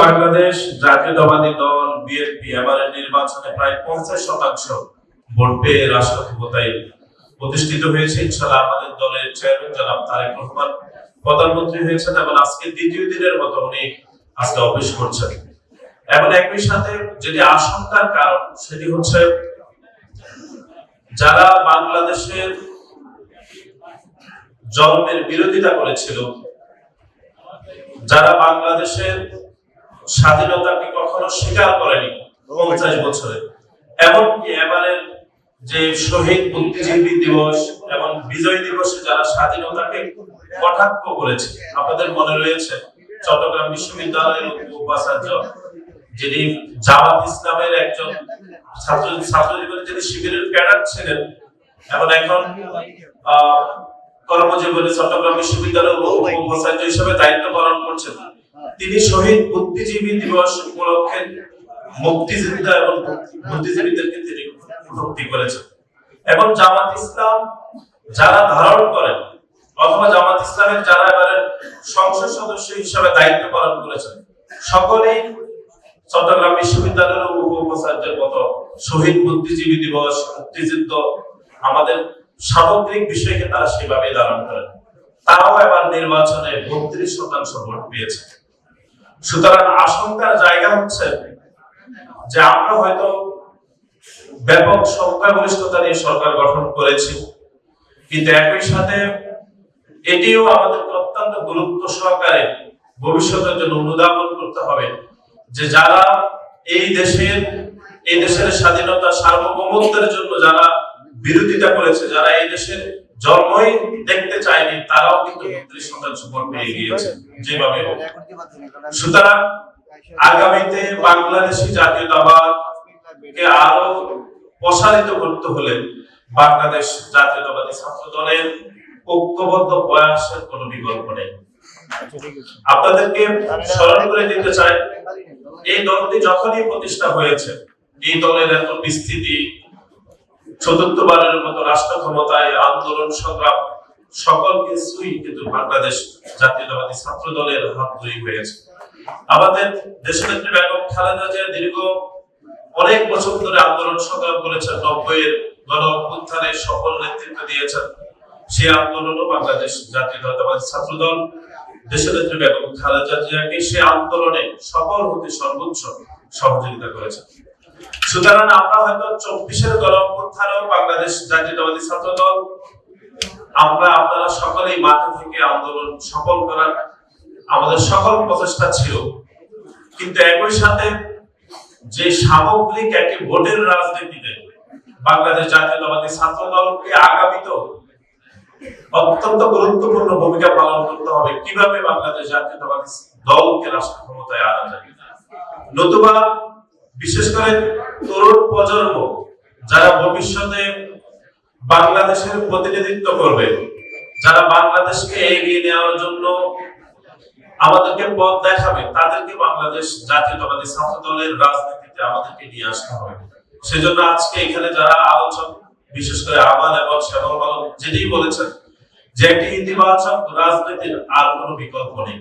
বাংলাদেশ জাতীয়তাবাদী দল বিএনপি এবারের নির্বাচনে প্রায় 50% ভোট পেয়ে রাষ্ট্র ক্ষমতায় প্রতিষ্ঠিত হয়েছে। ইনশাআল্লাহ আমাদের দলের চেয়ারম্যান জনাব তারেক রহমান প্রধানমন্ত্রী হয়েছেন এবং আজকে দ্বিতীয় দিনের মতো উনি আজকে অফিস করছেন। এবং একই সাথে যেটি আশঙ্কার কারণ সেটি হচ্ছে যারা বাংলাদেশের জন্মের বিরোধিতা করেছিল, যারা বাংলাদেশের স্বাধীনতাকে কখনো স্বীকার করেনি 50 বছরে, এমনকি এবারের যে শহীদ বুদ্ধিজীবী দিবস এবং বিজয় দিবসে যারা স্বাধীনতাকে কটাক্ষ করেছে, আপনাদের মনে রয়েছে চট্টগ্রাম বিশ্ববিদ্যালয়ের উপাচার্য যিনি জামাত ইসলামের একজন ছাত্র জীবনে যিনি শিবিরের ক্যাডার ছিলেন এবং এখন কর্মজীবনে চট্টগ্রাম বিশ্ববিদ্যালয়ের উপাচার্য হিসেবে দায়িত্ব পালন করছেন, তিনি শহীদ বুদ্ধিজীবী দিবস উপলক্ষে মুক্তিযোদ্ধা এবং বুদ্ধিজীবীদেরকে তিনি কটূক্তি করেছেন। এবং জামাত ইসলাম যারা ধারণ করেন অথবা জামাত ইসলামের যারা এবারে সংসদ সদস্য হিসেবে দায়িত্ব পালন করেছেন, সকলেই চট্টগ্রাম বিশ্ববিদ্যালয়ের উপাচার্যের মতো শহীদ বুদ্ধিজীবী দিবস, মুক্তিযুদ্ধ, আমাদের সামগ্রিক বিষয়কে তারা সেভাবে ধারণ করেন। তারাও এবার নির্বাচনে 32% ভোট পেয়েছে। সুতরাং আশঙ্কার জায়গা হচ্ছে যে আমরা হয়তো ব্যাপক সংখ্যাগরিষ্ঠতা নিয়ে সরকার গঠন করেছি, কিন্তু একই সাথে এটিও আমাদের অত্যন্ত গুরুত্ব সহকারে ভবিষ্যতের জন্য অনুধাবন করতে হবে যে যারা এই দেশের স্বাধীনতা সার্বভৌমত্বের জন্য যারা বিরোধিতা করেছে, যারা এই দেশের জন্মই দেখতে চায়নি, তারাও কিন্তু 32% ভোট পেয়ে গিয়েছে যেভাবে। সুতরাং আগামীতে বাংলাদেশি জাতীয়তাবাদকে আরো প্রসারিত করতে হলে বাংলাদেশ জাতীয়তাবাদী ছাত্র দলের ঐক্যবদ্ধ প্রয়াসের কোনো বিকল্প নেই। আপনাদেরকে স্মরণ করে দিতে চাই, এই দলটি যখনই প্রতিষ্ঠা হয়েছে, এই দলের এত বিস্তৃতি, চতুর্থবারের মতো রাষ্ট্র ক্ষমতায় আন্দোলন সংগ্রাম, সকল কিছুই কিন্তু বাংলাদেশ জাতীয়তাবাদী ছাত্র দলের হাত ধরেই হয়েছে। আমাদের দেশনেত্রী বেগম খালেদা জিয়া দীর্ঘ অনেক বছর ধরে আন্দোলন সংগ্রাম করেছেন, 90-এর গণ অভ্যুত্থানে সফল নেতৃত্ব দিয়েছেন। সেই আন্দোলনও বাংলাদেশ জাতীয়তাবাদী ছাত্র দল দেশনেত্রী বেগম খালেদা জিয়াকে সেই আন্দোলনে সফল হতে সর্বোচ্চ সহযোগিতা করেছেন। সুতরাং আমরা হয়তো 24-এর গণ অভ্যুত্থানেও বাংলাদেশ জাতীয়তাবাদী ছাত্র দল আপনারা সকলেই মাঠে থেকে আন্দোলন সফল করার আমাদের সকল প্রচেষ্টা ছিল, কিন্তু একই সাথে যে সামগ্রিক একটি ভোটের রাজনীতিতে বাংলাদেশ জাতীয়তাবাদী ছাত্র দলকে আগামীতেও অত্যন্ত গুরুত্বপূর্ণ ভূমিকা পালন করতে হবে। কিভাবে বাংলাদেশ জাতীয়তাবাদী দলকে রাষ্ট্র ক্ষমতায় আনা যায়, নতুবা বিশেষ করে তরুণ প্রজন্ম যারা ভবিষ্যতে বাংলাদেশের প্রতিনিধিত্ব করবে, যারা বাংলাদেশকে এগিয়ে নেওয়ার জন্য আমাদেরকে পথ দেখাবে, তাদেরকে বাংলাদেশ জাতীয়তাবাদী ছাত্র দলের রাজনীতিতে আমাদেরকে নিয়ে আসতে হবে। সেজন্য আজকে এখানে যারা আলোচক, বিশেষ করে আমান এবং শ্যামল যেটি বলেছেন যে একটি ইতিবাচক রাজনীতির আর কোনো বিকল্প নেই।